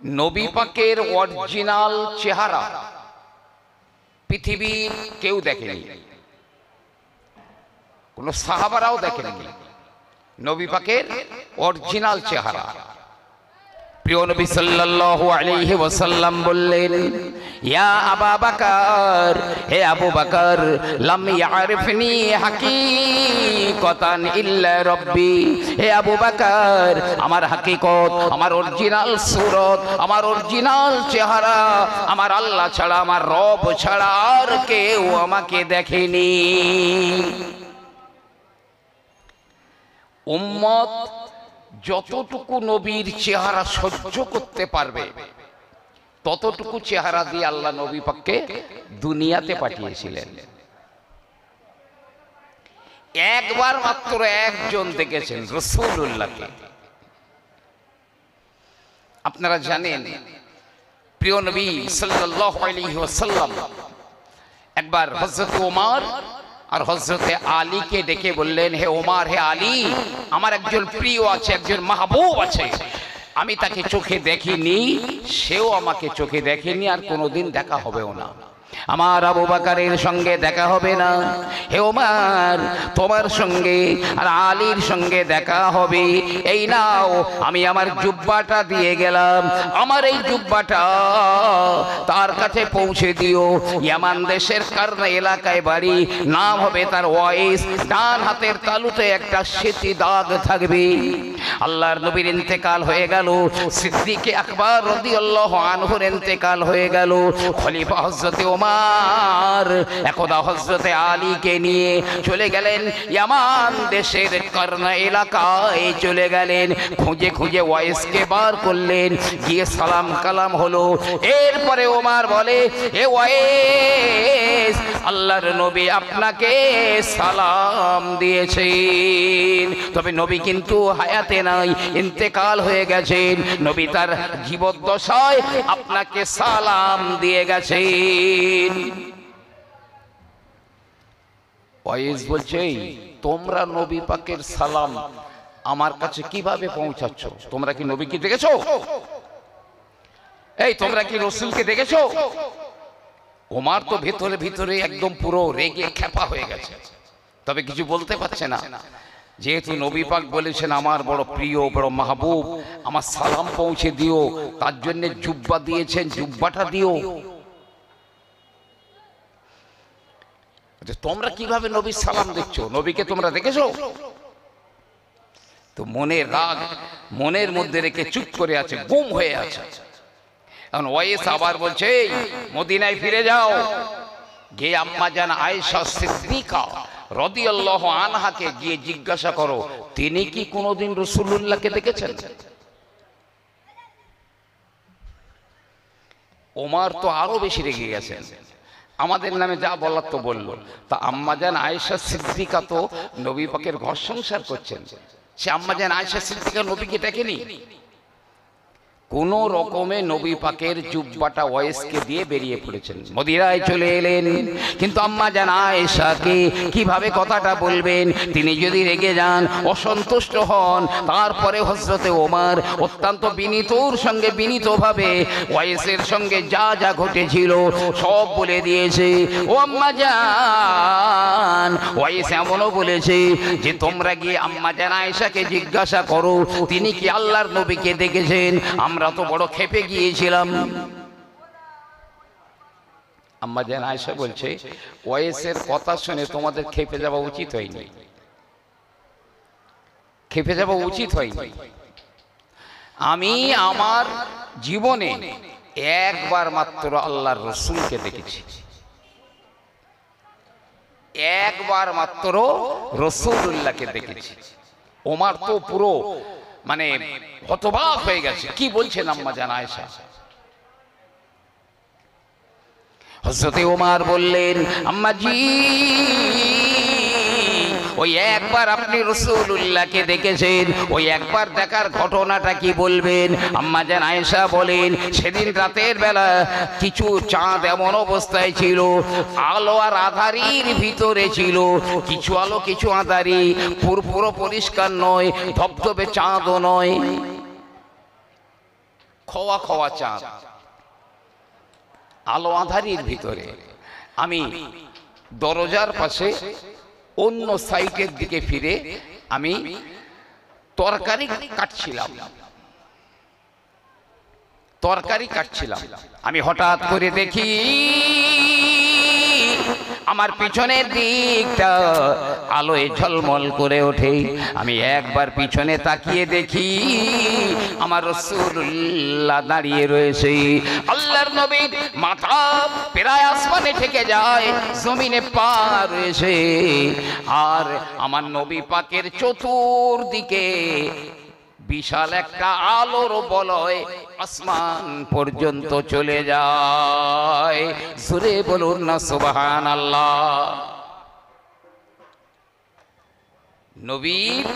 নবী পাকের অরিজিনাল চেহারা পৃথিবীর কেউ দেখেনি, কোন সাহাবারাও দেখেনি নবী পাকের অরিজিনাল চেহারা। প্রিয় নবী সাল্লাল্লাহু আলাইহি ওয়াসাল্লাম বললেন, ইয়া আবু বকর, হে আবু বকর, লাম ইয়ারিফনি হাকিকাতান ইল্লা রাব্বি। হে আবু বকর, আমার হাকিকত, আমার অরিজিনাল সুরত, আমার অরিজিনাল চেহারা আমার আল্লাহ ছাড়া, আমার রব ছাড়া আর কেউ আমাকে দেখেনি। উম্মত যতটুকু নবীর চেহারা সহ্য করতে পারবে ততটুকু চেহারা দিয়ে আল্লাহ নবী পাককে দুনিয়াতে পাঠিয়েছিলেন। একবার মাত্র একজন দেখেছেন রাসূলুল্লাহকে। আপনারা জানেন প্রিয় নবী সাল্লাল্লাহু আলাইহি ওয়াসাল্লাম একবার হযরত ওমর আর হযরতে আলীকে ডেকে বললেন, হে ওমর, হে আলী, আমার একজন প্রিয় আছে, একজন মাহবুব আছে, আমি তাকে চোখে দেখিনি, সেও আমাকে চোখে দেখেনি, আর কোনোদিন দেখা হবেও না। আমার আবু বকরের সঙ্গে দেখা হবে না, হে ওমর, তোমার সঙ্গে আর আলীর সঙ্গে দেখা হবে। এই নাও, আমি আমার জুব্বাটা দিয়ে গেলাম, আমার এই জুব্বাটা তার কাছে পৌঁছে দিও। ইয়ামান দেশের কারনা এলাকায় বাড়ি, নাম হবে তার ওয়াইস, ডান হাতের তালুতে একটা সেতি দাগ থাকবে। আল্লাহর নবীর ইন্তেকাল হয়ে গেল, সিদ্দিকে আকবর রাদিয়াল্লাহু আনহুর ইন্তেকাল হয়ে গেল, খলিফা হযরতে ওমর একদা হযরতে আলীকে নিয়ে চলে গেলেন ইয়ামান দেশের কারনা এলাকায়, চলে গেলেন, খুঁজে খুঁজে ওয়াইসকে বার করলেন, গিয়ে সালাম কালাম হলো। এরপরে ওমর বলে, হে ওয়াইস, আল্লাহর নবী আপনাকে সালাম দিয়েছেন, তবে নবী কিন্তু হায়াতে নাই, ইন্তেকাল হয়ে গেছেন, নবী তার জীবদ্দশায় আপনাকে সালাম দিয়ে গেছেন। ওয়াইস বলছে, তোমরা নবী পাকের সালাম আমার কাছে কিভাবে পৌঁছাচ্ছ? তোমরা কি নবীকে দেখেছো? এই তোমরা কি রাসূলকে দেখেছো? ওমর তো ভিতরে ভিতরে একদম পুরো রেগে খেপা হয়ে গেছে, তবে কিছু বলতে পারছে না, যেহেতু নবী পাক বলেছেন আমার বড় প্রিয়, বড় মাহবুব, আমার সালাম পৌঁছে দিও, তার জন্য জুব্বা দিয়েছেন, জুব্বাটা দিও। তোমরা কিভাবে নবীর সালাম দিচ্ছ? নবীকে তোমরা দেখেছো? তো মনের রাগ মনের মধ্যে রেখে চুপ করে আছে, গুম হয়ে আছে। এখন ওয়াইস আবার বলছে, মদিনায় ফিরে যাও, গিয়ে আম্মা জান আয়েশা সিদ্দিকা রাদিয়াল্লাহু আনহাকে গিয়ে জিজ্ঞাসা করো, তিনি কি কোনোদিন রাসূলুল্লাহকে দেখেছেন? ওমর তো আরো বেশি রেগে গেছেন, আমাদের নামে যা বলার তো বললো। তা আম্মা জান আয়েশা সিদ্দিকা তো নবী পাকের ঘর সংসার করছেন, সে আম্মা জান আয়েশা সিদ্দিকা নবীকে দেখেনি। কোন রকমে নবী পাকের জুব্বাটা ওয়াইসকে দিয়ে বেরিয়ে পড়েছেন, মদিনায় চলে এলেন। কিন্তু আম্মা জান আয়েশাকে কিভাবে কথাটা বলবেন? তিনি যদি রেগে যান, অসন্তুষ্ট হন, তারপরে হযরতে ওমর অত্যন্ত বিনীতর সঙ্গে বিনীতভাবে ওয়াইসের সঙ্গে যা যা ঘটেছিল সব বলে দিয়েছে। ও আম্মা জান, ওয়াইস এমনও বলেছে যে তোমরা গিয়ে আম্মা জান আয়েশাকে জিজ্ঞাসা করো তিনি কি আল্লাহর নবীকে দেখেছেন, আমরা তো বড় খেপে গিয়েছিলাম। আম্মা জান আয়েশা বলছে, ওয়াইসের কথা শুনে তোমাদের খেপে যাওয়া উচিত হয়নি, খেপে যাওয়া উচিত হয়নি। আমি আমার জীবনে একবার মাত্র আল্লাহর রাসূলকে দেখেছি, একবার মাত্র রাসূলুল্লাহকে দেখেছি। ওমর তো পুরো মানে হতবাক হয়ে গেছে, কি বলছেন আম্মা জান আয়েশা? হযরতে ওমর বললেন, আম্মাজি, ওই একবার আপনি রাসূলুল্লাহকে দেখেছেন, ওই একবার দেখার ঘটনাটা কি বলবেন? আম্মা জান আয়েশা বলেন, সেদিন রাতের বেলা কিছু চাঁদ এমন অবস্থায় ছিল, আলো আর আঁধারির ভিতরে ছিল, কিছু আলো কিছু আঁধারি, পুরো পরিষ্কার নয়, ধবধবে চাঁদও নয়। খোয়া খোয়া চাঁদ, আলো আঁধারির ভিতরে আমি দরজার পাশে অন্য সাইটের দিকে ফিরে আমি তরকারি কাটছিলাম। আমি হঠাৎ করে দেখি আমার পিছনের দিকটা আলোয় ঝলমল করে ওঠে। আমি একবার পিছনে তাকিয়ে দেখি আমার রাসূলুল্লাহ দাঁড়িয়ে রয়েছে। আল্লাহর নবীর মাথা প্রায় আসমানে ঠেকে যায়, জমিনে পা রয়েছে, আর আমার নবী পাকের চতুর্দিকে বিশাল একটা আলোর বলয় আসমান পর্যন্ত চলে যায়। জোরে বলুন না সুবহানাল্লাহ। নবীর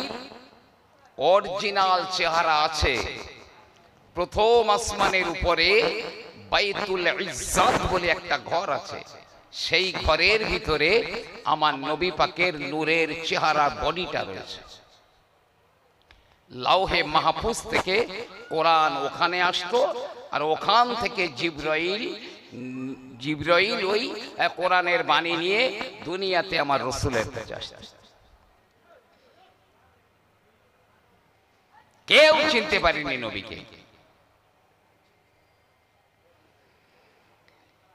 অরিজিনাল চেহারা আছে। প্রথম আসমানের উপরে বাইতুল ইজ্জত বলে একটা ঘর আছে, সেই ঘরের ভিতরে আমার নবী পাকের নূরের চেহারা বডিটা রয়েছে। লাউহে মাহফুজ থেকে কোরআন ওখানে আসতো, আর ওখান থেকে জিবরাইল ওই কোরআনের বাণী নিয়ে দুনিয়াতে আমার রাসূলের কাছে আসতো। কেউ চিনতে পারেনি নবীকে।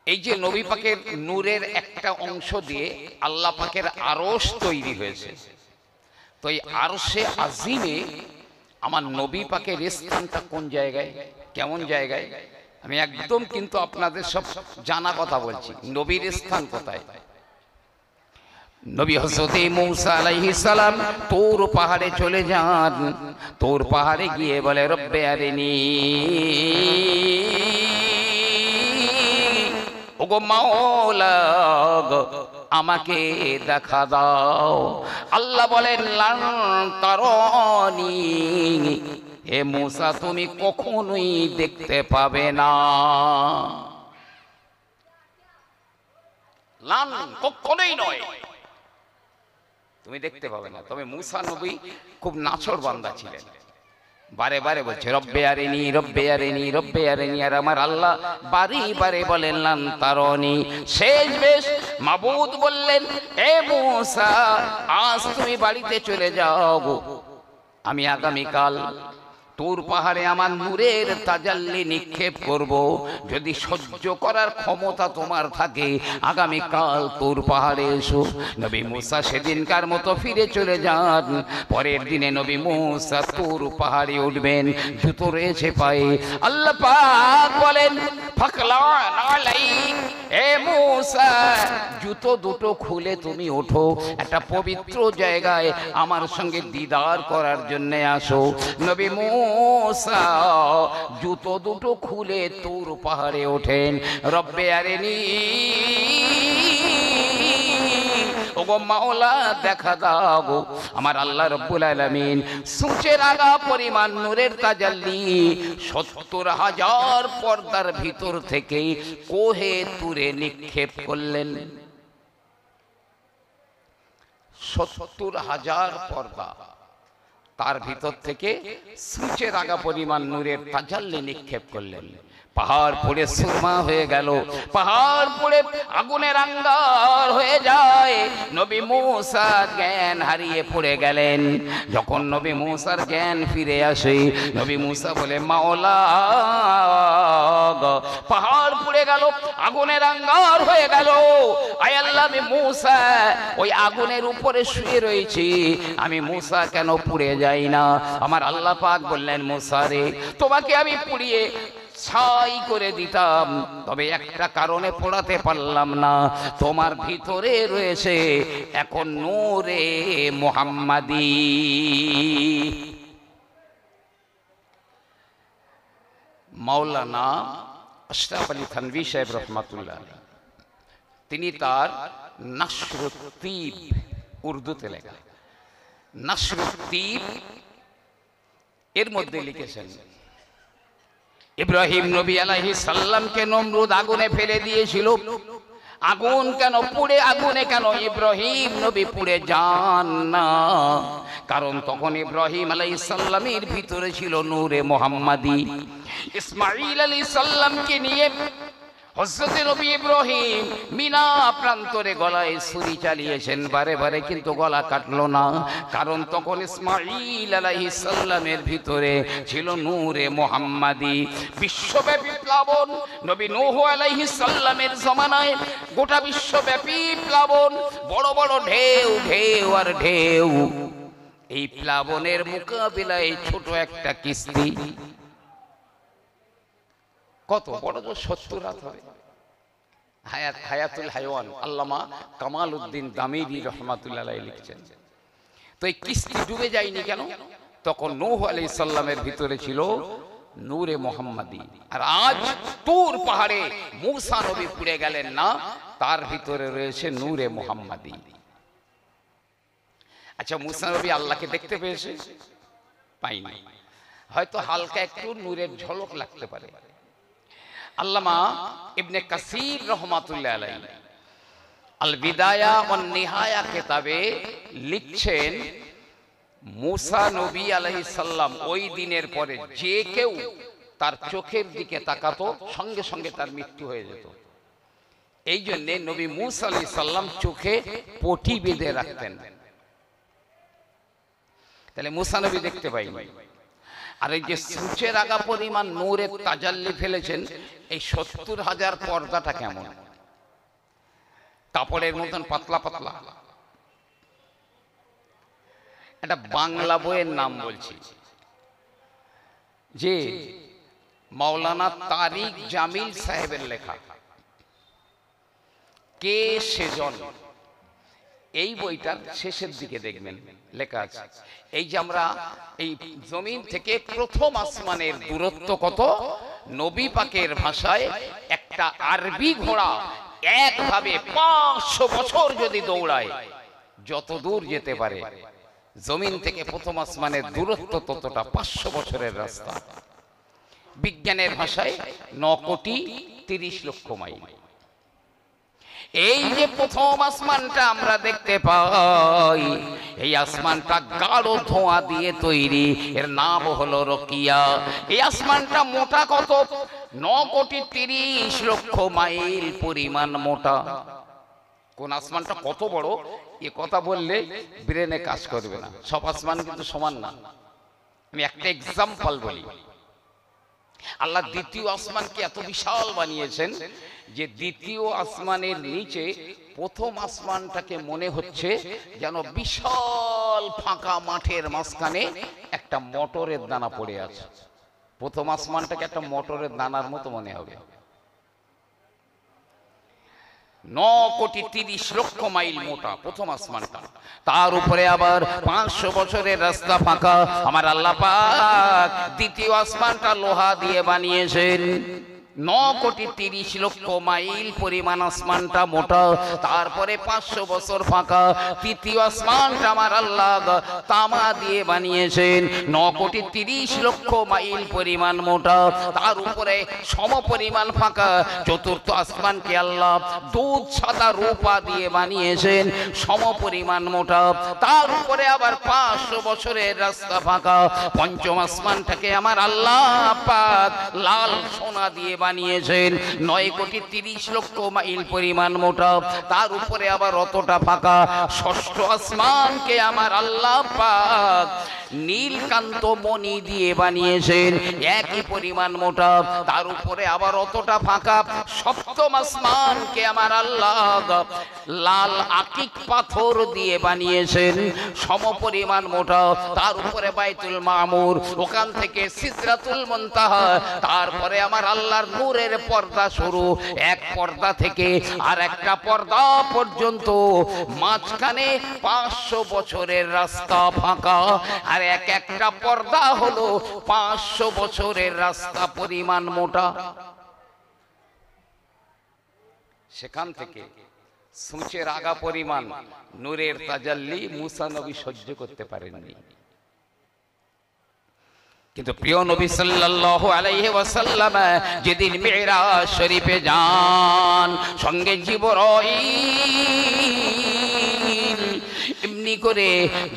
এই যে নবী পাকের নূরের একটা অংশ দিয়ে আল্লাহ পাকের আরশ তৈরি হয়েছে, তো এই আরশে আজিমে আমার নবী পাকের স্থানটা কোন জায়গায়, কেমন জায়গায়, আমি একদম কিন্তু আপনাদের সব জানা কথা বলছি। নবীর স্থান কোথায়? নবী হযরত মূসা আলাইহিস সালাম তুর পাহাড়ে চলে যান। তুর পাহাড়ে গিয়ে বলে রব্বে আরিনি, ওগো মাওলা আমাকে দেখা দাও। আল্লাহ বলেন লান তারানি, হে মূসা তুমি কখনোই দেখতে পাবে না। লান কখনোই নয়, তুমি দেখতে পাবে না। তবে মূসা নবী খুব নাছোড় বান্দা ছিলেন, বারে বারে বলছে রব্বে আরিনি, রব্বে আরিনি, রব্বে আরিনি, আর আমার আল্লাহ বারে বারে বলেন লান তারানি। শেষ বেশ মাবুদ বললেন এ মূসা আজ তুমি বাড়িতে চলে যাও, আমি আগামীকাল তুর পাহাড়ে আমার নূরের তাজাল্লি নিক্ষেপ করব। যদি সহ্য করার ক্ষমতা তোমার থাকে আগামীকাল তুর পাহাড়ে এসো। নবী মূসা সেদিনকার মতো ফিরে চলে যান। পরের দিনে নবী মূসা তুর পাহাড়ে উঠবেন, জুতো রয়েছে পায়ে। আল্লাহ পাক বলেন ফাকলান আলাইক, এ মূসা জুতো দুটো খুলে তুমি ওঠো, একটা পবিত্র জায়গায় আমার সঙ্গে দিদার করার জন্য আসো। নবী মূসা জুতো দুটো খুলে তুর পাহাড়ে ওঠেন। রব্বে আরিনি, ওগো মাওলা দেখা দাও গো। আমার আল্লাহ রব্বুল আলামিন সূচের আগা পরিমাণ নূরের তাজাল্লি ৭০,০০০ পর্দার ভিতর থেকে কোহে তুরে নিক্ষেপ করলেন। ৭০,০০০ পর্দা, তার ভিতর থেকে সূচের আগা পরিমাণ নূরের তাজাল্লি নিক্ষেপ করলেন। পাহাড় পড়ে সুরমা হয়ে গেল, পাহাড় পড়ে আগুনের আঙ্গার হয়ে যায়। নবী মূসা জ্ঞান হারিয়ে পড়ে গেলেন। যখন নবী মূসার জ্ঞান ফিরে আসে, নবী মূসা বলে মাওলা পাহাড় পুড়ে গেল, আগুনের আঙ্গার হয়ে গেল। আয় আল্লাহ, আমি মূসা ওই আগুনের উপরে শুয়ে রয়েছি, আমি মূসা কেন পুড়ে যাই না? আমার আল্লাহ পাক বললেন মূসা রে, তোমাকে আমি পুড়িয়ে ছাই করে দিতাম, তবে একটা কারণে পোড়াতে পারলাম না, তোমার ভিতরে রয়েছে এখন নূরে মুহাম্মাদি। মাওলানা আশরাফ আলী থানভী সাহেব রহমাতুল্লাহ তিনি তার নাসরুত্তীব, উর্দুতে লেখা নাসরুত্তীব, এর মধ্যে লিখেছেন ইব্রাহিম নবী আলাইহিস সালামকে নমরুদ আগুনে ফেলে দিয়েছিল। আগুন কেন পুড়ে, আগুনে কেন ইব্রাহিম নবী পুড়ে যান না? কারণ তখন ইব্রাহিম আলাইহিস সালামের ভিতরে ছিল নূরে মুহাম্মাদি। ইসমাঈল আলাইহিস সালামকে নিয়ে হযরত নবী ইব্রাহিম মিনা প্রান্তরে গলায় ছুরি চালিয়েছেন বারে বারে, কিন্তু গলা কাটলো না। কারণ তখন ইসমাঈল আলাইহিস সালামের ভিতরে ছিল নূরে মুহাম্মাদি। বিশ্বব্যাপী প্লাবন, নবী নূহ আলাইহিস সালামের জমানায় গোটা বিশ্বব্যাপী প্লাবন, বড় বড় ঢেউ ঢেউ আর ঢেউ। এই প্লাবনের মোকাবিলায় ছোট একটা কিস্তি, কত বড় তো 70 রাত হবে। হায়াতুল হায়ওয়ান আল্লামা কামাল উদ্দিন দামিরি রহমাতুল্লাহ আলাইহি লিখছেন। তো এই কিস্তি ডুবে যায়নি কেন? তখন নূহ আলাইহিস সালামের ভিতরে ছিল নূরে মুহাম্মাদি। আর আজ তুর পাহাড়ে মূসা নবী পুড়ে গেলেন না, তার ভিতরে রয়েছে নূরে মুহাম্মাদি। আচ্ছা, মূসা নবী আল্লাহকে দেখতে পেয়েছে? পাইনি, হয়তো হালকা একটু নূরের ঝলক লাগতে পারে। আল্লামা ইবনে কাসির রহমাতুল্লাহ আলাইহি আল বিদায়া ওয়ান নিহায়া কিতাবে লিখছেন, মূসা নবী আলাইহিস সালাম ওই দিনের পরে যে কেউ তার চোখের দিকে তাকাতো সঙ্গে সঙ্গে তার মৃত্যু হয়ে যেত। এই জন্য নবী মূসা আলাইহিস সালাম চোখে পটি বেঁধে রাখতেন। তাহলে মূসা নবী দেখতে পাইনি। আর এই যে সূচের আগা পরিমাণ নূরের তাজাল্লি ফেলেছেন, এই 70,000 পর্দাটা কেমন? কাপড়ের মতন পাতলা পাতলা। একটা বাংলা বইয়ের নাম বলছি, যে মাওলানা তারিক জামিল সাহেবের লেখা কে সেজন। এই বইটার শেষের দিকে দেখবেন লেখা আছে, এই যে আমরা এই জমিন থেকে প্রথম আসমানের দূরত্ব কত, নবী পাকের ভাষায় একটা আরবি ঘোড়া একভাবে 500 বছর যদি দৌড়ায় যত দূর যেতে পারে, জমিন থেকে প্রথম আসমানের দূরত্ব ততটা 500 বছরের রাস্তা। বিজ্ঞানের ভাষায় 9,30,00,000 মাইল। এই যে প্রথম আসমানটা আমরা দেখতে পাই, এই আসমানটা গাঢ় ধোঁয়া দিয়ে তৈরি, এর নাম হলো রকিয়া। এই আসমানটা মোটা কত, 9,30,00,000 মাইল পরিমাণ মোটা। কোন আসমানটা কত বড় এ কথা বললে ব্রেনে কাজ করবে না, সব আসমান কিন্তু সমান না। আমি একটা এক্সাম্পল বলি, আল্লাহ দ্বিতীয় আসমানকে এত বিশাল বানিয়েছেন যে দ্বিতীয় আসমানের নিচে প্রথম আসমানটাকে মনে হচ্ছে যেন বিশাল ফাঁকা মাঠের মাঝখানে একটা মটরের দানা পড়ে আছে। প্রথম আসমানটাকে একটা মটরের দানার মতো মনে হবে। 9,30,00,000 মাইল মোটা প্রথম আসমানটা, তার উপরে আবার 500 বছরের রাস্তা ফাঁকা। আমার আল্লাহ পাক দ্বিতীয় আসমানটা লোহা দিয়ে বানিয়েছেন। 9,30,00,000 মাইল পরিমাণ আসমানটা মোটা, তারপরে 500 বছর ফাঁকা। তৃতীয় আসমানটা আমার আল্লাহ তামা দিয়ে বানিয়েছেন, 9,30,00,000 মাইল পরিমাণ মোটা, তার উপরে সম পরিমাণ ফাঁকা। চতুর্থ আসমানকে আল্লাহ দুধ সাদা রূপা দিয়ে বানিয়েছেন, সম পরিমাণ মোটা, তার উপরে আবার 500 বছরের রাস্তা ফাঁকা। পঞ্চম আসমানটাকে আমার আল্লাহ পাক লাল সোনা দিয়ে বানিয়েছেন, 9,30,00,000 মাইল পরিমাণ মোটা, তার উপরে আবার অতটা ফাঁকা। ষষ্ঠ আসমানকে আমার আল্লাহ পাক নীলকান্ত মণি দিয়ে বানিয়েছেন, একই পরিমাণ মোটা, তার উপরে আবার অতটা ফাঁকা। সপ্তম আসমানকে আমার আল্লাহ লাল আকিক পাথর দিয়ে বানিয়েছেন, সম পরিমাণ মোটা, তার উপরে বাইতুল মামুর, ওখান থেকে সিদরাতুল মুনতাহা, তারপরে আমার আল্লাহর নূরের পর্দা শুরু, এক পর্দা থেকে আর একটা পর্দা পর্যন্ত, মাঝখানে 500 বছরের রাস্তা ফাঁকা। আর এক একটা পর্দা হলো 500 বছরের রাস্তা পরিমাণ মোটা। সেখান থেকে সূচের আগা পরিমাণ নূরের তাজাল্লি মুসা নবী সহ্য করতে পারেননি। কিন্তু প্রিয় নবী সাল্লাল্লাহু আলাইহি ওয়াসাল্লাম যেদিন মিরাজ শরীফে যান, সঙ্গে জিবরাইল, এমনি করে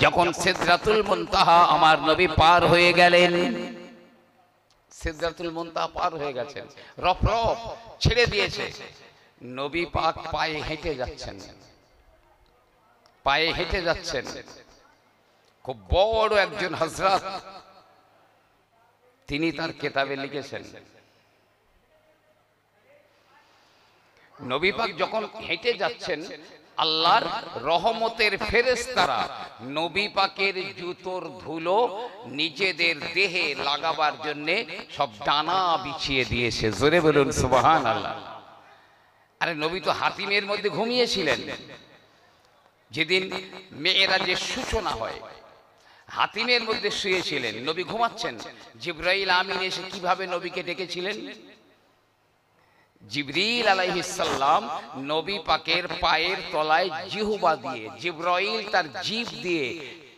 যখন সিদরাতুল মুনতাহা আমার নবী পার হয়ে গেলেন, সিদরাতুল মুনতাহা পার হয়ে গেছেন, রফ রফ ছেড়ে দিয়েছে। নবী পাক পায়ে হেঁটে যাচ্ছেন, পায়ে হেঁটে যাচ্ছেন। খুব বড় একজন হযরত, তিনি তার কিতাবে লিখেছেন, নবী পাক যখন হেঁটে যাচ্ছেন, আল্লাহর রহমতের ফেরেশতারা নবী পাকের জুতোর ধুলো নিজেদের দেহে লাগাবার জন্য সব ডানা বিছিয়ে দিয়েছে। জোরে বলুন সুবহানাল্লাহ। আরে নবী তো হাতিমের মধ্যে ঘুমিয়েছিলেন। যেদিন মেরাজের সূচনা হয়, হাতিমের মধ্যে শুয়েছিলেন, নবী ঘুমাচ্ছেন। জিবরাইল আমিন এসে কিভাবে নবীকে ডেকেছিলেন? জিবরিল আলাইহিস সালাম নবী পাকের পায়ের তলায় জিহবা দিয়ে, জিবরাইল তার জিভ দিয়ে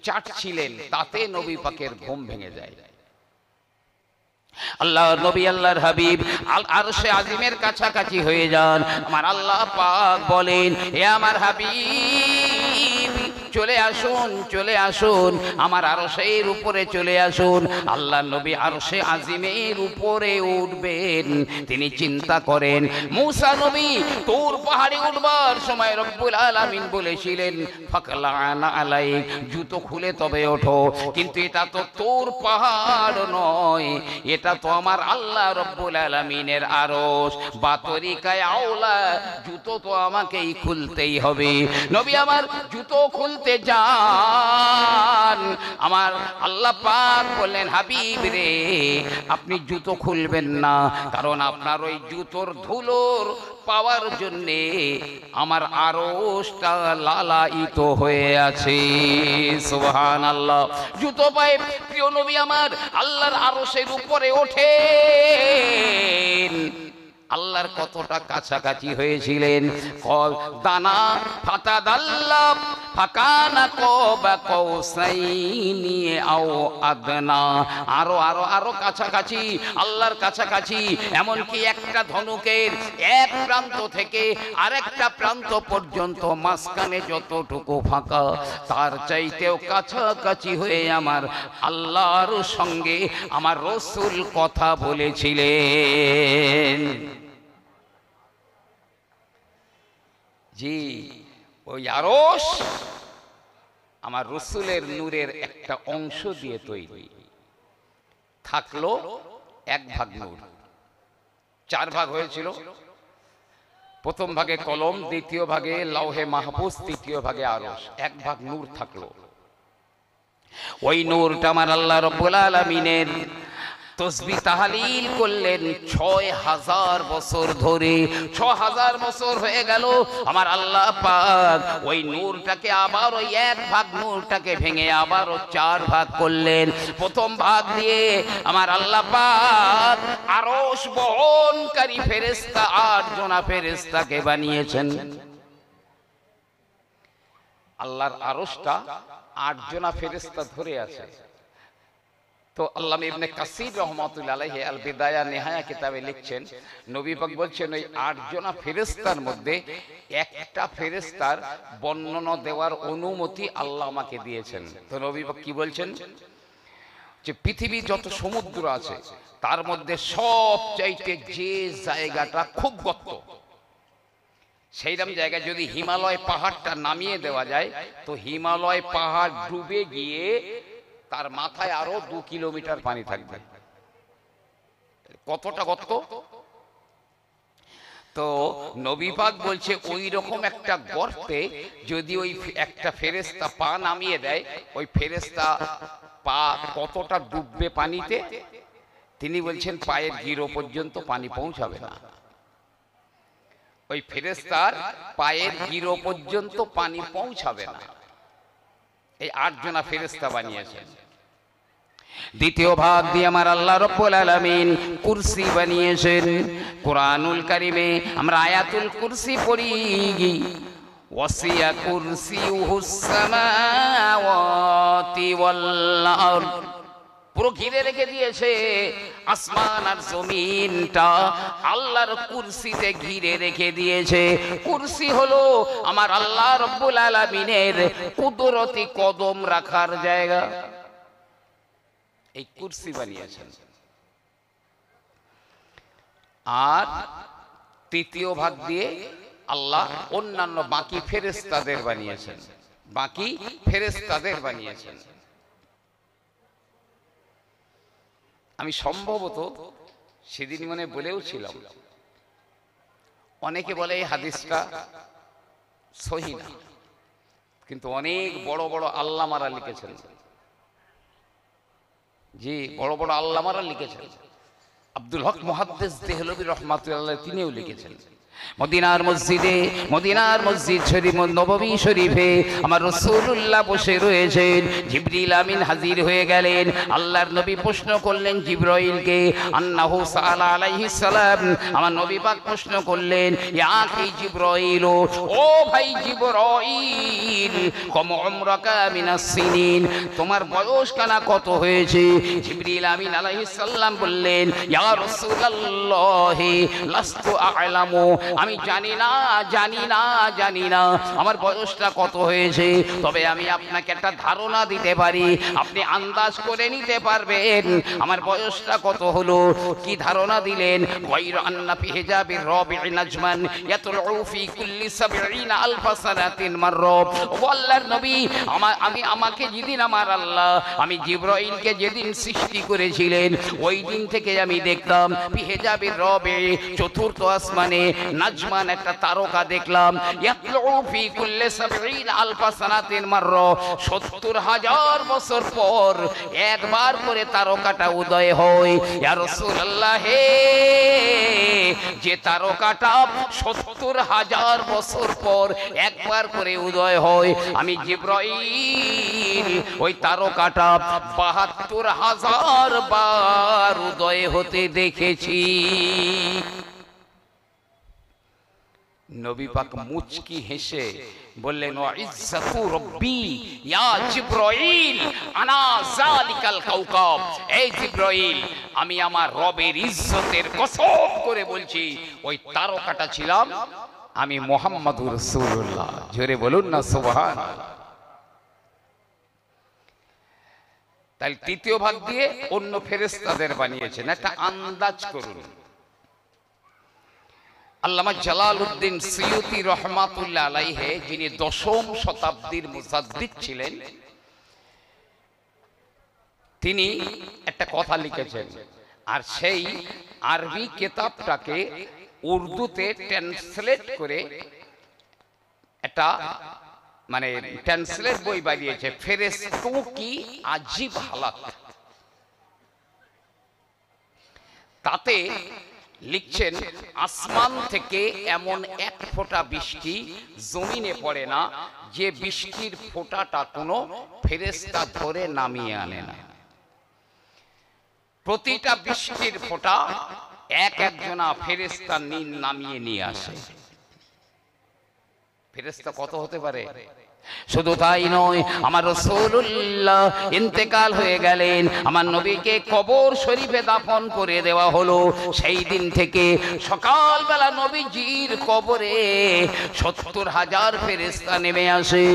চাটছিলেন, তাতে নবী পাকের ঘুম ভেঙে যায়। আল্লাহর নবী, আল্লাহর হাবিব আরশে আজিমের কাছাকাছি হয়ে যান। আমার আল্লাহ পাক বলেন, হে আমার হাবিব, চলে আসুন, চলে আসুন, আমার আরশের উপরে চলে আসুন। আল্লাহ নবী আরশে আজিমের উপরে উঠবেন। তিনি চিন্তা করেন, মুসা নবী তুর পাহাড়ে উঠবার সময় রব্বুল আলামিন বলেছিলেন, ফাকলানা আলাইক, জুতো খুলে তবে ওঠো। কিন্তু এটা তো তুর পাহাড় নয়, এটা তো আমার আল্লাহ রব্বুল আলামিনের আরশ, বা তরিকায় আওলা, জুতো তো আমাকেই খুলতেই হবে। নবী আমার জুতো খুলতে যান, আমার আল্লাহ পাক বললেন, হাবিব রে, আপনি জুতো খুলবেন না, কারণ আপনার ওই জুতোর ধুলোর পাওয়ার জন্যে আমার আরশটা লালায়িত হয়ে আছে। সুবহানাল্লাহ। জুতো পায়ে প্রিয় নবী আমার আল্লাহর আরশের উপরে ওঠেন। আল্লাহর কতটা কাছাকাছি হয়েছিলেন। কল দানা ফাতা দাল্লাম ফাকানা কবা কৌসাইনি আও আদনা, আরো আরো আরো কাছাকাছি, আল্লাহর কাছাকাছি। এমনকি একটা ধনুকের এক প্রান্ত থেকে আরেকটা প্রান্ত পর্যন্ত মাঝখানে যতটুকু ফাঁকা, তার চাইতেও কাছাকাছি হয়ে আমার আল্লাহর সঙ্গে আমার রাসূল কথা বলেছিলেন। জি, ওই আরশ আমার রাসূলের নূরের একটা অংশ দিয়ে তৈরি। থাকলো এক ভাগ নূর, চার ভাগ হয়েছিল। প্রথম ভাগে কলম, দ্বিতীয় ভাগে লৌহে মাহফুজ, তৃতীয় ভাগে আরশ। এক ভাগ নূর থাকলো। ওই নূরটা আমার আল্লাহ রাব্বুল আলামিনের তসবিহ তাহলিল করলেন ৬০০০ বছর ধরে। ৬০০০ বছর হয়ে গেল। আমার আল্লাহ পাক ওই নূরটাকে আবার ওই এক ভাগ নূরটাকে ভেঙে আবারও ৪ ভাগ করলেন। প্রথম ভাগ দিয়ে আমার আল্লাহ পাক আরশ বহনকারী ফেরেশতা ৮ জনা ফেরেশতাকে বানিয়েছেন। আল্লাহর আরশটা ৮ জনা ফেরেশতা ধরে আছে। তো আল্লামা ইবনে কাসির রাহমাতুল্লাহ আলাইহি আল বিদায়া নিহায়া কিতাবে লিখছেন, নবী পাক বলছেন ওই ৮ জনা ফেরেশতার মধ্যে একটা ফেরেশতার বর্ণনা দেওয়ার অনুমতি আল্লাহ আমাকে দিয়েছেন। তো নবী পাক কি বলছেন, যে পৃথিবীর যত সমুদ্র আছে তার মধ্যে সবচাইতে যে জায়গাটা খুব গর্ত, সেইরকম জায়গায় যদি হিমালয় পাহাড়টা নামিয়ে দেওয়া যায়, তো হিমালয় পাহাড় ডুবে গিয়ে তার মাথায় আরো ২ কিলোমিটার পানি থাকবে। কতটা গর্ত! তো নবী পাক বলছে ওই রকম একটা গর্তে যদি ওই একটা ফেরেশতা পা নামিয়ে দেয়, ওই ফেরেশতা পা কতটা ডুববে পানিতে? তিনি বলছেন পায়ের গিরো পর্যন্ত পানি পৌঁছাবে না। ওই ফেরেশতার পায়ের গিরো পর্যন্ত পানি পৌঁছাবে না। এই ৮ জনা ফেরেশতা বানিয়েছেন। দ্বিতীয় ভাগ দিয়ে আমার আল্লাহ রাব্বুল আলামিন কুরসি বানিয়েছেন। কুরআনুল কারীমে আমরা আয়াতুল কুরসি পড়ি, ওয়াসিয়া কুরসিয়ুহুস সামাওয়াতি ওয়াল আরদ, পুরো ঘিরে রেখে দিয়েছে আসমান আর জমিনটা, আল্লাহর কুরসিতে ঘিরে রেখে দিয়েছে। কুরসি হলো আমার আল্লাহ রাব্বুল আলামিনের কুদরতি কদম রাখার জায়গা। এই কুরসি বানিয়েছেন। আর তৃতীয় ভাগ দিয়ে আল্লাহ অন্যান্য বাকি ফেরেশতাদের বানিয়েছেন, বাকি ফেরেশতাদের বানিয়েছেন। আমি সম্ভবত সেদিন মনে বলেও ছিলাম, অনেকে বলে এই হাদিসটা সহিহ না, কিন্তু অনেক বড় বড় আল্লামারা লিখেছেন, জি বড় বড় আল্লামারা লিখেছেন। আব্দুল হক মুহাদ্দিস দেহলভী রহমাতুল্লাহ তিনিও লিখেছেন, মদিনার মসজিদে, মদিনার মসজিদ শরীফ নববী শরীফে আমার রাসূলুল্লাহ বসে রয়েছেন, জিবরিল আমিন হাজির হয়ে গেলেন। আল্লাহর নবী প্রশ্ন করলেন জিবরাইলকে, আন্নাহু সাআলা আলাইহিস সালাম, আমার নবী পাক প্রশ্ন করলেন, ইয়া কি জিবরাইল, ও ভাই জিবরাইল, কম উমরাকা মিনাস সিনিন, তোমার বয়স কানা কত হয়েছে? জিবরিল আমিন আলাইহিস সালাম বললেন, ইয়া রাসূলুল্লাহ লাস্তু আ'লামু, আমি জানি না, জানি না, জানি না আমার বয়সটা কত হয়েছে, তবে আমি আপনাকে একটা ধারণা দিতে পারি, আপনি আন্দাজ করে নিতে পারবেন আমার বয়সটা কত হলো। কি ধারণা দিলেন? গায়রা আন্না ফি হিজাবির রাবি'i নাজমান ইয়াতলু ফি কুল্লি ৭০ আলফা সানাতিন মাররা। ও আল্লাহর নবী, আমাকে যেদিন আমার আল্লাহ আমি জিবরাইলকে যেদিন সৃষ্টি করেছিলেন, ওই দিন থেকে আমি দেখতাম ফি হিজাবির রাবি'i, চতুর্থ আসমানে নাজমান একটা তারকা দেখলাম, ইয়াতলু ফি কুল্লি ৭০ আলফা সানাতিন মাররা, ৭০,০০০ বছর পর একবার করে তারকাটা উদয় হয়। ইয়া রাসূলুল্লাহ, হে যে তারকাটা ৭০,০০০ বছর পর একবার করে উদয় হয়, আমি জিবরাইল ওই তারকাটা ৭২,০০০ বার উদয় হতে দেখেছি। নবী পাক মুচকি হেসে বললেন, ওয়া ইজ্জাতু রব্বি ইয়া জিবরাইল আনা যালিকাল কাওকাব, এই জিবরাইল আমি আমার রবের ইজ্জতের কসম করে বলছি, ওই তারকাটা ছিলাম আমি মুহাম্মদুর রাসূলুল্লাহ। জোরে বলুন না সুবহানাল্লাহ। তাই তৃতীয় ভাগ দিয়ে অন্য ফেরেশতাদের বানিয়েছেন, একটা আন্দাজ করুন। আল্লামা জালালউদ্দিন সুয়ুতি রহমাতুল্লাহ আলাইহি, যিনি ১০ম শতাব্দীর মুজাদ্দিদ ছিলেন, তিনি একটা কথা লিখেছেন, আর সেই আরবি কিতাবটাকে উর্দুতে ট্রান্সলেট করে একটা মানে ট্রান্সলেট বই বানিয়েছে, ফেরেশতোं की আজীব হালাত। তাতে লিখছেন, আসমান থেকে এমন এক ফোঁটা বৃষ্টি জমিনে পড়ে না যে বৃষ্টির ফোঁটাটা কোনো ফেরেশতা ধরে নামিয়ে আনে না। প্রতিটা বৃষ্টির ফোঁটা একজনা ফেরেশতা নামিয়ে নিয়ে আসে। ফেরেশতা কত হতে পারে? শুধু তাই নয়, আমার রাসূলুল্লাহ ইন্তেকাল হয়ে গেলেন, আমার নবীকে কবর শরীফে দাফন করে দেওয়া হলো। সেই দিন থেকে সকালবেলা নবীজির কবরে ৭০,০০০ ফেরেশতা নেমে আসে।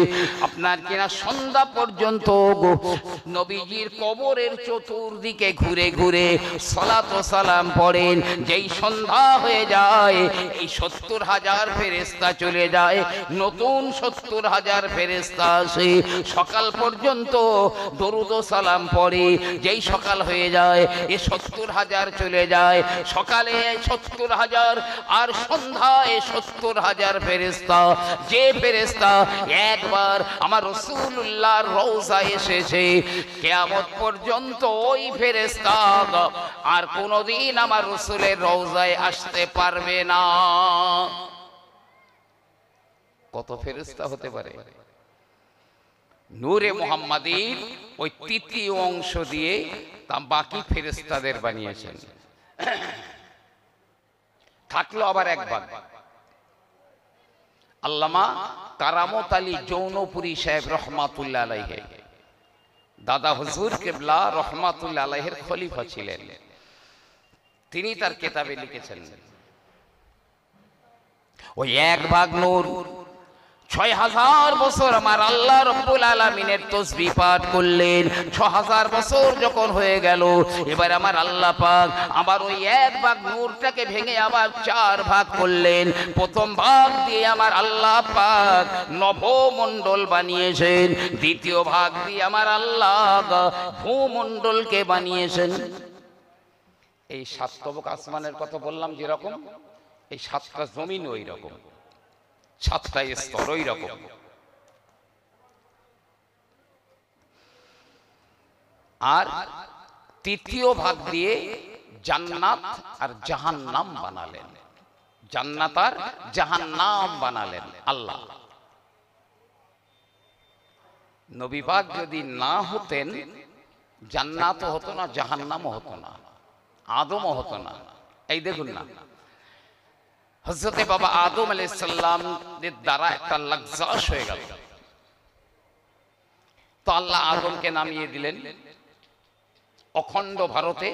আপনার কিনা সন্ধ্যা পর্যন্ত নবীজির কবরের চতুর্দিকে ঘুরে ঘুরে সালাত ও সালাম পড়েন। যেই সন্ধ্যা হয়ে যায়, এই ৭০,০০০ ফেরেশতা চলে যায়, নতুন ৭০,০০০ ফেরেশতা আসে। সকাল পর্যন্ত দরুদ ও সালাম পড়ে, যেই সকাল হয়ে যায় এই ৭০,০০০ চলে যায়। সকালে ৭০,০০০ আর সন্ধ্যায় ৭০,০০০ ফেরেশতা। যে ফেরেশতা একবার আমার রাসূলুল্লাহর রওজায় এসেছে, কিয়ামত পর্যন্ত ওই ফেরেশতা আর কোনোদিন আমার রাসূলের রওজায় আসতে পারবে না। কত ফেরেশতা হতে পারে? নূরে মুহাম্মাদীর ওই তৃতীয় অংশ দিয়ে তা বাকি ফেরেশতাদের বানিয়েছেন। থাকলো আবার এক ভাগ, আল্লামা কারামত আলী জৌনপুরী সাহেব রহমাতুল্লাহ আলাইহি, দাদা হুজুর কিবলা রহমাতুল্লাহ আলাইহির খলিফা ছিলেন। তিনি তার কিতাবে লিখেছেন, ওই এক ভাগ নূর 6000 বছর আমার আল্লাহ রব্বুল আলামিনের তাসবিহ পাঠ করলেন। 6000 বছর যখন হয়ে গেল, এবার আমার আল্লাহ পাক আবার ওই এক ভাগ নূরটাকে ভেঙে আবার 4 ভাগ করলেন। প্রথম ভাগ দিয়ে আমার আল্লাহ পাক নভমণ্ডল বানিয়েছেন, দ্বিতীয় ভাগ দিয়ে আমার আল্লাহ ভূমণ্ডলকে বানিয়েছেন। এই 7 তবক আসমানের কথা বললাম যেরকম, এই 7টা জমিন ওই রকম, 7টা স্তর ওই রকম। আর তৃতীয় ভাগ দিয়ে জান্নাত আর জাহান্নাম বানালেন, জান্নাত আর জাহান্নাম বানালেন আল্লাহ। নবী পাক যদি না হতেন, জান্নাতও হতো না, জাহান্নামও হতো না, আদমও হতো না। এই দেখুন না, হযরতে বাবা আদম আলাইহিস সালামের দ্বারা একটা লাক্সাস হয়ে গেল, তো আল্লাহ আদমকে নামিয়ে দিলেন। অখণ্ড ভারতে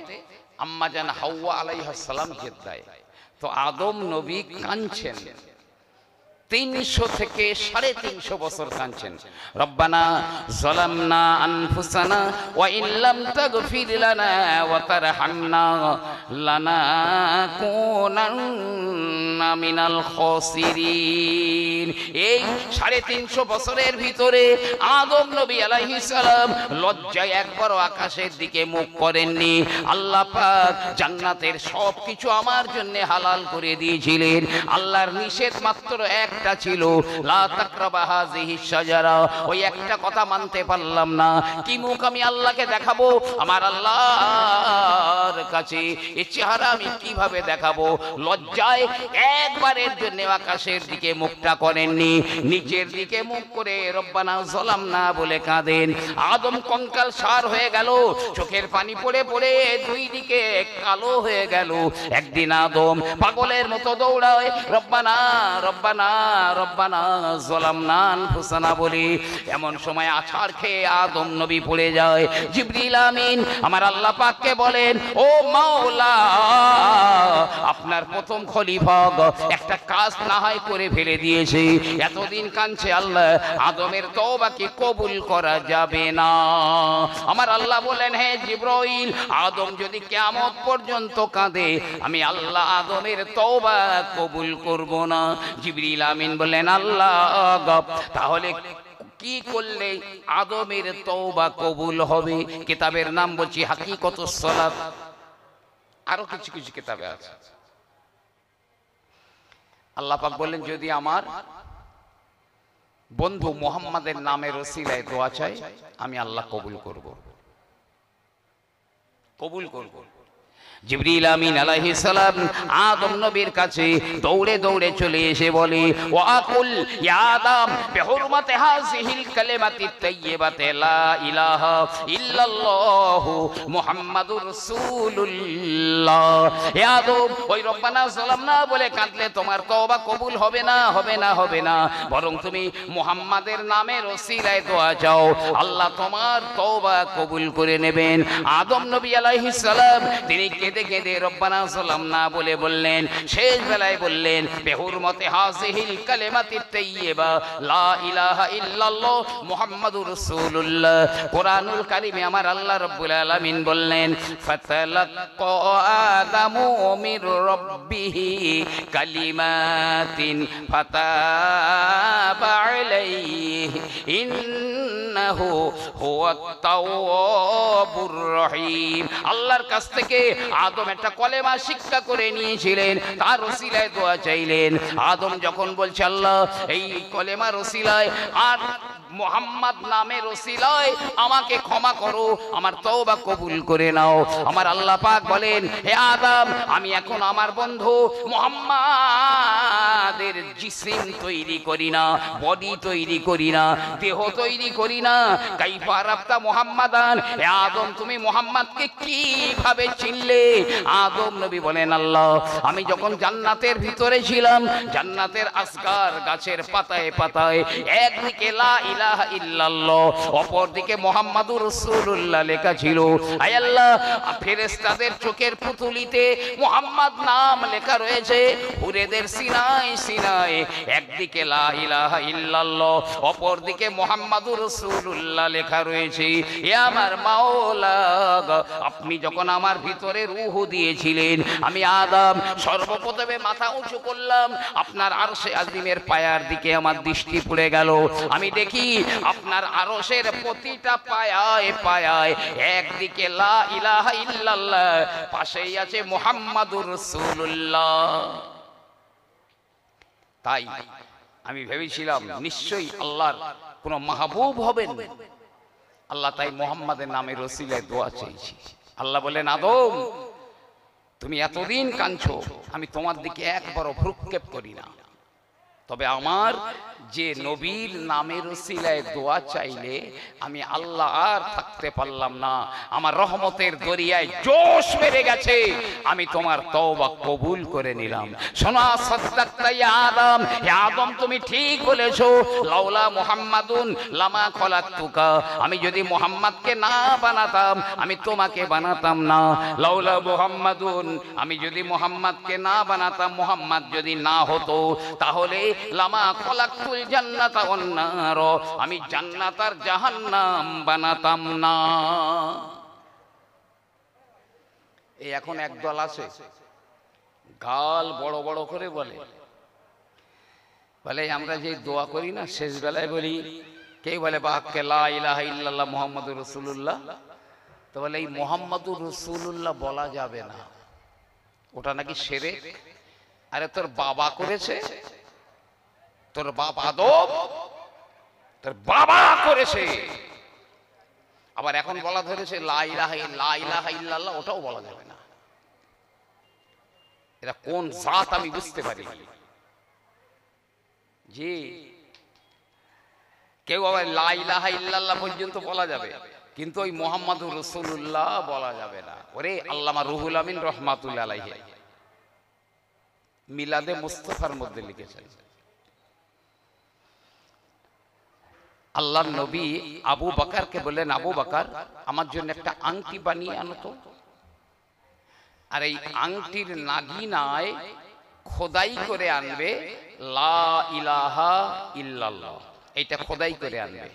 আম্মা জান হাওয়া আলাইহিস সালাম জেদ্দায়, তো আদম নবী কাঁদছেন, 300 থেকে 350 বছর কাঁদছেন। রব্বানা যালামনা আনফুসানা ওয়া ইল্লাম তাগফির লানা ওয়া তারহামনা লানাকুনান্না মিনাল খাসিরিন। এই 350 বছরের ভিতরে আদম নবী আলাইহিস সালাম লজ্জায় একবারও আকাশের দিকে মুখ করেননি। আল্লাহ পাক জান্নাতের সব কিছু আমার জন্য হালাল করে দিয়েছিলেন। আল্লাহর নিষেধ মাত্র একটা ছিল, লা তাকরাবা হাযিহি শাজারা। ওই একটা কথা মানতে পারলাম না। কি মুখ আমি আল্লাহকে দেখাবো? আমার আল্লাহর কাছে এই চেহারা আমি কিভাবে দেখাবো? লজ্জায় একবারের জন্য আকাশের দিকে মুখটা করেননি, নিচের দিকে মুখ করে রব্বানা যালামনা বলে কাঁদেন। আদম কঙ্কাল সার হয়ে গেল, চোখের পানি পড়ে পড়ে দুই দিকে কালো হয়ে গেল। একদিন আদম পাগলের মতো দৌড়ায়, রব্বানা রব্বানা রব্বানা যালামনা আনফুসানা বলি। এমন সময় আছাড় খেয়ে আদম নবী পড়ে যায়। জিবরিল আমিন আমার আল্লাহ পাককে বলেন, ও মাওলা, আপনার প্রথম খলিফা একটা কাজ না হয় করে ফেলে দিয়েছে, এতদিন কাঁদছে আল্লাহ, আদমের তওবাকে কবুল করা যাবে না। আমার আল্লাহ বলেন, হে জিবরাইল, আদম যদি কিয়ামত পর্যন্ত কাঁদে, আমি আল্লাহ আদমের তওবা কবুল করব না। জিবরিল আমিন বলেন, আল্লাহ তাহলে কি করলে আদমের তওবা কবুল হবে? কিতাবের নাম বলছি হাকিকতুস সালাত, আরো কিছু কিছু কিতাবে আছে। আল্লাহ পাক বললেন, যদি আমার বন্ধু মুহাম্মাদের নামের ওসিলায় দোয়া চাই, আমি আল্লাহ কবুল করব, কবুল করব। জিবরিল আমিন আলাইহিস সালাম আদম নবীর কাছে দৌড়ে দৌড়ে চলে এসে বলে, ওয়া কুল ইয়া আদম বিহুরমাতি হাযিহিল কালিমাতি তাইয়্যিবাতি লা ইলাহা ইল্লাল্লাহু মুহাম্মাদুর রাসূলুল্লাহ। হে আদম, ওই রব্বানা যালামনা বলে কাঁদলে তোমার তওবা কবুল হবে না, হবে না, হবে না। বরং তুমি মুহাম্মাদের নামের ওসিলায় দোয়া চাও, আল্লাহ তোমার তওবা কবুল করে নেবেন। আদম নবী আলাইহিস সালাম তিনি কেঁদে কেঁদে রব্বানা যালামনা বলে বললেন, শেষ বেলায় বললেন, বিহুরমাতি হাযিহিল কালিমাতি তাইয়্যিবা লা ইলাহা ইল্লাল্লাহ মুহাম্মাদুর রাসূলুল্লাহ। কোরআনুল কারীমে আমার আল্লাহ রাব্বুল আলামিন বললেন, ফাতালাক্কা আদামু মির রাব্বিহি কালিমাতিন ফাতাবা আলাইহি ইন্নাহু হুয়াত তাওয়াবুর রহিম। আল্লাহর কাছ থেকে আদম একটা কলেমা শিক্ষা করে নিয়েছিলেন, তার ওসিলায় দোয়া চাইলেন। আদম যখন বলছে, আল্লাহ এই কলেমার ওসিলায় আর মুহাম্মদ নামের ওসিলায় আমাকে ক্ষমা করো, আমার তওবা কবুল করে নাও। আমার আল্লাহ পাক বলেন, হে আদম, আমি এখন আমার বন্ধু মুহাম্মাদের জিসিম তৈরি করি না, বডি তৈরি করি না, দেহ তৈরি করি না। কাইফা আরাফতা মুহাম্মাদান, হে আদম তুমি মুহাম্মদকে কিভাবে চিনলে? আদম নবী বলেন, আল্লাহ আমি যখন জান্নাতের ভিতরে ছিলাম, জান্নাতের আসগার গাছের পাতায় পাতায় একদিকে লা ইলাহা ইল্লাল্লাহ, অপরদিকে মুহাম্মাদুর রাসূলুল্লাহ লেখা ছিল। আয় আল্লাহ, ফেরেশতাদের চোখের পুতুলিতে মুহাম্মদ নাম লেখা রয়েছে, হুরেদের সিনায় সিনায় একদিকে লা ইলাহা ইল্লাল্লাহ, অপরদিকে মুহাম্মাদুর রাসূলুল্লাহ লেখা রয়েছে। এ আমার মাওলা, আপনি যখন আমার ভিতরে রূহ দিয়েছিলেন, আমি আদম সর্বপ্রথমে মাথা উঁচু করলাম, আপনার আরশে আজিমের পায়ার দিকে আমার দৃষ্টি পড়ে গেল। আমি দেখি আপনার আরশের প্রতিটা পায়ায় পায়ায় একদিকে লা ইলাহা ইল্লাল্লাহ, পাশেই আছে মুহাম্মাদুর রাসূলুল্লাহ। তাই আমি ভেবেছিলাম নিশ্চয়ই আল্লাহর কোন মাহবুব হবেন। আল্লাহ তাই মুহাম্মাদের নামে রসিলায় দোয়া চেয়েছি। আল্লাহ বলেন, আদম তুমি এতদিন কাঁদছো, আমি তোমার দিকে একবারও ভ্রুক্ষেপ করি না, তবে আমার যে নবীর নামের ওসিলায় দোয়া চাইলে আমি আল্লাহ আর থাকতে পারলাম না, আমার রহমতের দরিয়ায় জোশ বেড়ে গেছে, আমি তোমার তওবা কবুল করে নিলাম। শোনা সাদ্দাকতা ইয়া আদম, হে আদম তুমি ঠিক বলেছো, লাউলা মুহাম্মাদুন লামা খলাকতুকা, আমি যদি মুহাম্মাদকে না বানাতাম আমি তোমাকে বানাতাম না। লাউলা মুহাম্মাদুন, আমি যদি মুহাম্মাদকে না বানাতাম, মুহাম্মাদ যদি না হতো, তাহলে লামা খলাকতুল জান্নাতা ওয়ান নার, আমি জান্নাত আর জাহান্নাম বানাতাম না। এই এখন একদল আছে গাল বড় বড় করে বলে আমরা যে দোয়া করি না শেষ বেলায় বলি, কেউ বলে বাক্যে লা ইলাহা ইল্লাল্লাহ মুহাম্মাদুর রাসূলুল্লাহ, তো বলে এই মুহাম্মাদুর রাসূলুল্লাহ বলা যাবে না, ওটা নাকি শিরক। আরে তোর বাবা করেছে, তোর বাপ আদম, তোর বাবা করেছে, আবার এখন বলা ধরেছে লা ইলাহা ইল্লাল্লাহ, ওটাও বলা যাবে না। এটা কোন জাত আমি বুঝতে পারি। জি, কেউ আবার লা ইলাহা ইল্লাল্লাহ পর্যন্ত বলা যাবে, কিন্তু ওই মুহাম্মাদুর রাসূলুল্লাহ বলা যাবে না। ওরে আল্লামা রুহুল আমিন রাহমাতুল্লাহ আলাইহি মিলাদে মুস্তাফার মধ্যে লিখেছেন, আল্লাহর নবী আবু বকরকে বললেন, আবু বকর আমার জন্য একটা আংটি বানিয়ে আনো তো। আর এই আংটির নাগিনায় খোদাই করে আনবে লা ইলাহা ইল্লাল্লাহ, এটা খোদাই করে আনবে।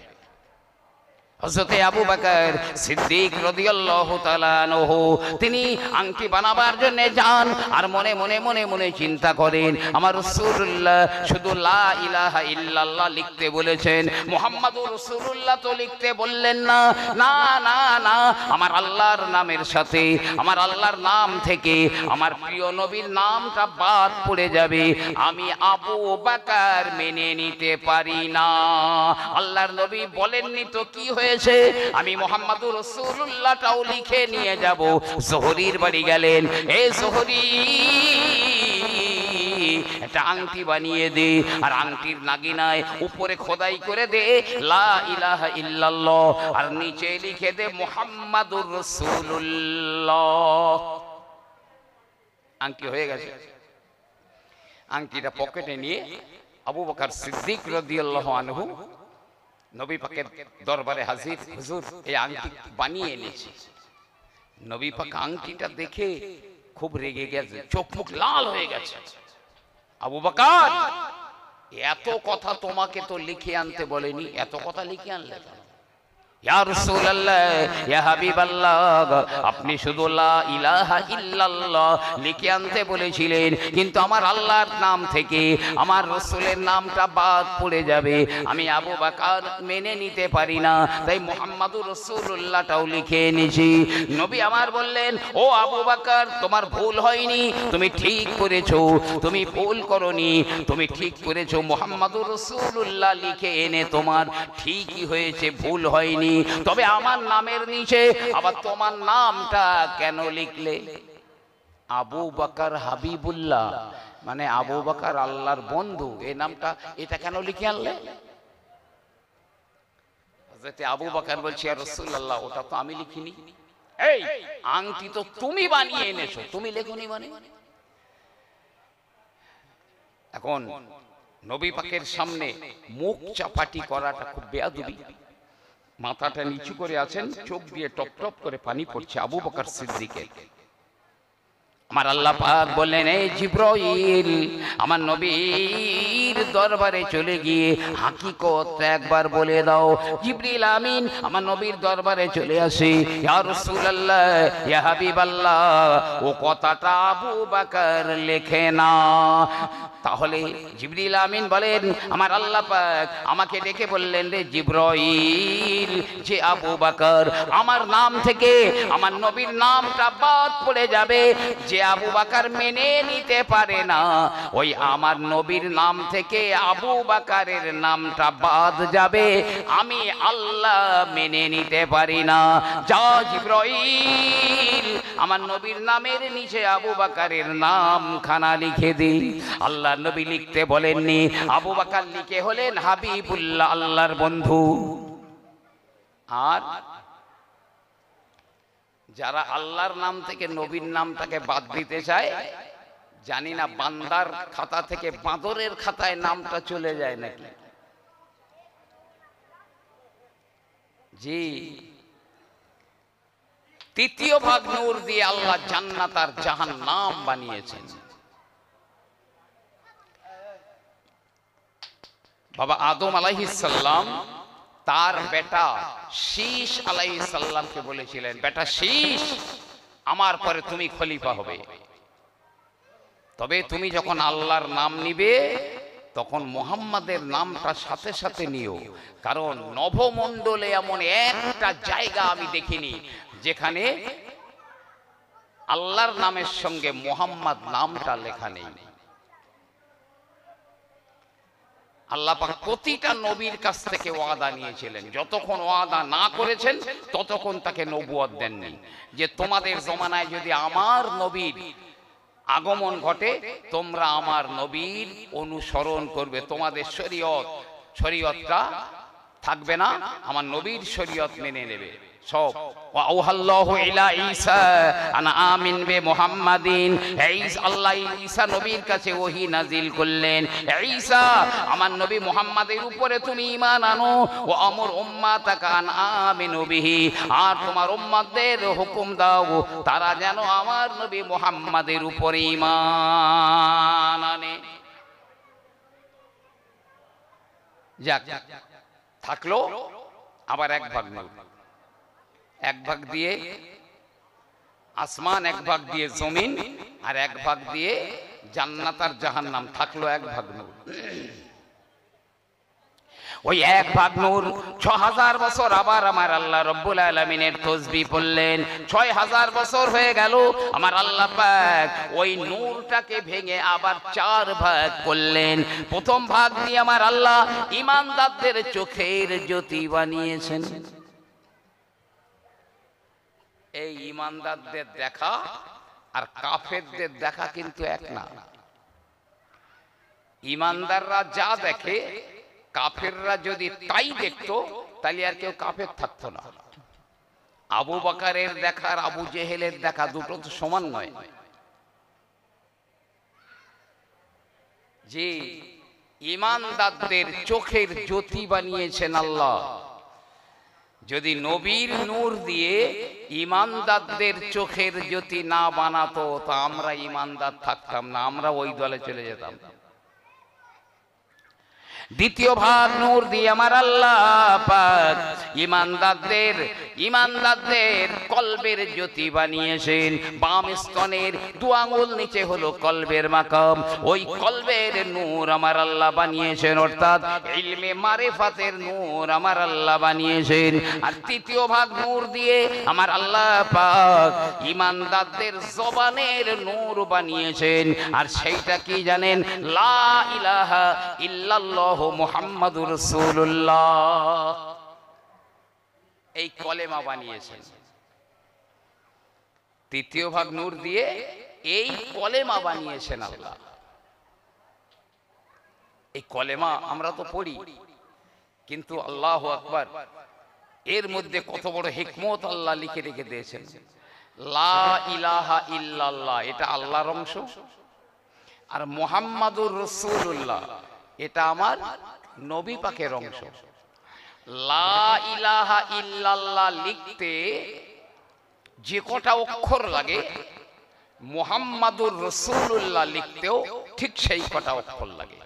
হযরতে আবু বকর সিদ্দিক রাদিয়াল্লাহু তাআলা আনহু তিনি আংটি বানাবার জন্য যান, আর মনে মনে মনে মনে চিন্তা করেন, আমার রাসূলুল্লাহ শুধু লা ইলাহা ইল্লাল্লাহ লিখতে বলেছেন, মুহাম্মাদুর রাসূলুল্লাহ তো লিখতে বললেন না। না না না, আমার আল্লাহর নামের সাথে, আমার আল্লাহর নাম থেকে আমার প্রিয় নবীর নামটা বাদ পড়ে যাবে, আমি আবু বকর মেনে নিতে পারি না। আল্লাহর নবী বলেননি তো কি হয়েছে, আমি মুহাম্মাদুর রাসূলুল্লাহটাও লিখে নিয়ে যাব। জোহরীর বাড়ি গেলেন, এ জোহরী একটা আংটি বানিয়ে দে, আর আংটির নাগিনায় উপরে খোদাই করে দে লা ইলাহা ইল্লাল্লাহ, আর নিচে লিখে দে মুহাম্মাদুর রাসূলুল্লাহ। আংটি হয়ে গেছে। আংটিটা পকেটে নিয়ে আবু বকর সিদ্দিক রাদিয়াল্লাহু আনহু নবী পাকের দরবারে হাজির, হুজুর এই আংটি বানিয়ে এনেছি। নবী পাক আংটিটা দেখে খুব রেগে গেছে, চোখ মুখ লাল হয়ে গেছে। আবু বকর, এত কথা তোমাকে তো লিখে আনতে বলেনি, এত কথা লিখে আনলে কেন? ইয়া রাসূলুল্লাহ, ইয়া হাবিবাল্লাহ, আপনি শুধু লা ইলাহা ইল্লাল্লাহ লিখে আনতে বলেছিলেন, কিন্তু আমার আল্লাহর নাম থেকে আমার রাসূলের নামটা বাদ পড়ে যাবে, আমি আবু বকর মেনে নিতে পারি না, তাই মুহাম্মাদুর রাসূলুল্লাহটাও লিখে এনেছি। নবী আমার বললেন, ও আবু বকর তোমার ভুল হয়নি, তুমি ঠিক করেছো, তুমি ভুল করনি, তুমি ঠিক করেছো, মুহাম্মাদুর রাসূলুল্লাহ লিখে এনে তোমার ঠিকই হয়েছে, ভুল হয়নি। তবে আমার নামের নিচে আবার তোমার নামটা কেন লিখলে? আবু বকর হাবিবুল্লাহ, মানে আবু বকর আল্লাহর বন্ধু, এই নামটা এটা কেন লিখে আনলে? হযরত আবু বকর বলছে, ইয়া রাসূলুল্লাহ ওটা তো আমি লিখিনি। এই আংটি তো তুমি বানিয়ে এনেছো, তুমি লেখনি মানে? এখন নবী পাকের সামনে মুখ চাপাটি করাটা খুব বেয়াদবি। মাথাটা নিচু করে আছেন, চোখ দিয়ে টপ টপ করে পানি পড়ছে আবু বকর সিদ্দিকের। আমার আল্লাহ পাক বললেন, এই জিবরাইল আমার নবীর দরবারে চলে গিয়ে হাকিকত একবার বলে দাও। জিবরিল আমিন আমার নবীর দরবারে চলে আসে। ইয়া রাসূলুল্লাহ, ইয়া হাবিবাল্লাহ, ও কথাটা আবু বকর লেখে না। তাহলে জিবরিল আমিন বলেন, আমার আল্লাহ পাক আমাকে ডেকে বললেন, রে জিবরাইল, যে আবু বকর আমার নাম থেকে আমার নবীর নামটা বাদ পড়ে যাবে, যে আবু বকর মেনে নিতে পারে না, ওই আমার নবীর নাম থেকে আবু বকরের নামটা বাদ যাবে, আমি আল্লাহ মেনে নিতে পারি না। যা জিবরাইল আমার নবীর নামের নিচে আবু বকরের নাম খানা লিখে দে। আল্লাহ নবী লিখতে বলেননি, আবু বকর লিখে হলেন হাবিবুল্লাহ, আল্লাহর বন্ধু। আর যারা আল্লাহর নাম থেকে নবীর নামটাকে বাদ দিতে চায়, জানি না বান্দার খাতা থেকে বাঁদরের খাতায় নামটা চলে যায় নাকি। জি, তৃতীয় ভাগ নূর দিয়ে আল্লাহ জান্নাত আর জাহান্নাম বানিয়েছেন। বাবা আদম আলাইহিস সালাম তার বেটা শীশ আলাইহিস সালামকে বলেছিলেন, বেটা শীশ, আমার পরে তুমি খলিফা হবে, তবে তুমি যখন আল্লাহর নাম নিবে তখন মুহাম্মাদের নামটা সাথে সাথে নিও, কারণ নভমণ্ডলে এমন একটা জায়গা আমি দেখিনি যেখানে আল্লাহর নামের সঙ্গে মুহাম্মদ নামটা লেখা নেই। আল্লাহ পাক প্রতিটা নবীর কাছ থেকে ওয়াদা নিয়েছিলেন, যতক্ষণ ওয়াদা না করেছেন ততক্ষণ তাকে নবুয়ত দেননি, যে তোমাদের জমানায় যদি আমার নবীর আগমন ঘটে তোমরা আমার নবীর অনুসরণ করবে, তোমাদের শরীয়তটা থাকবে না, আমার নবীর শরীয়ত মেনে নেবে সব। ওয়াউহাল্লাহু ইলা ঈসা আনা আমিন বে মুহাম্মাদিন, আল্লাহ ঈসা নবীর কাছে ওহী নাজিল করলেন, ঈসা আমার নবী মুহাম্মাদের উপরে তুমি ঈমান আনো, ও আমর উম্মাতাকা আন আমিনু বিহি, আর তোমার উম্মতদের হুকুম দাও তারা যেন আমার নবী মুহাম্মাদের উপরে ঈমান আনে। যাক, থাকলো আবার এক ভাগ নূর, এক ভাগ দিয়ে আসমান, এক ভাগ দিয়ে জমিন, আর এক ভাগ দিয়ে জান্নাত আর জাহান্নাম, থাকলো এক ভাগ নূর। ওই এক ভাগ নূর ৬০০০ বছর আবার আমার আল্লাহ রব্বুল আলামিনের তাসবিহ পড়লেন, ৬০০০ বছর হয়ে গেল। আমার আল্লাহ পাক ওই নূরটাকে ভেঙে আবার ৪ ভাগ করলেন। প্রথম ভাগ দিয়ে আমার আল্লাহ ঈমানদারদের চোখের জ্যোতি বানিয়েছেন। এই ঈমানদারদের দেখা আর কাফেরদের দেখা কিন্তু এক না। ঈমানদাররা যা দেখে কাফেররা যদি তাই দেখতো তাহলে আর কেউ কাফের থাকতো না। আবু বকরের দেখা আর আবু জেহেলের দেখা দুটো তো সমান নয়। যে ঈমানদারদের চোখের জ্যোতি বানিয়েছেন আল্লাহ, যদি নবীর নূর দিয়ে ঈমানদারদের চোখের জ্যোতি না বানাতো তা আমরা ঈমানদার থাকতাম না, আমরা ওই দলে চলে যেতাম। দ্বিতীয় ভাগ নূর দিয়ে আমার আল্লাহ পাক ঈমানদারদের কলবের জ্যোতি বানিয়েছেন। বাম স্তনের 2 আঙ্গুল নিচে হলো কলবের মাকাম, ওই কলবের নূর আমার আল্লাহ বানিয়েছেন, অর্থাৎ ইলমে মারিফাতের নূর আমার আল্লাহ বানিয়েছেন। আর তৃতীয় ভাগ নূর দিয়ে আমার আল্লাহ পাক ঈমানদারদের জবানের নূর বানিয়েছেন। আর সেইটা কি জানেন? লা ইলাহা ইল্লাল্লাহ মুহাম্মাদুর রাসূলুল্লাহ, এই কলেমা বানিয়েছেন। তৃতীয় ভাগ নূর দিয়ে এই কলেমা বানিয়েছেন আল্লাহ। এই কলেমা আমরা তো পড়ি, কিন্তু আল্লাহু আকবার, এর মধ্যে কত বড় হিকমত আল্লাহ লিখে রেখে দিয়েছেন। লা ইলাহা ইল্লাল্লাহ এটা আল্লাহর অংশ, আর মুহাম্মাদুর রাসূলুল্লাহ এটা আমার নবী পাকের অংশ। লা ইলাহা ইল্লাল্লাহ লিখতে যে কটা অক্ষর লাগে, মুহাম্মাদুর রাসূলুল্লাহ লিখতেও ঠিক সেই কটা অক্ষর লাগে।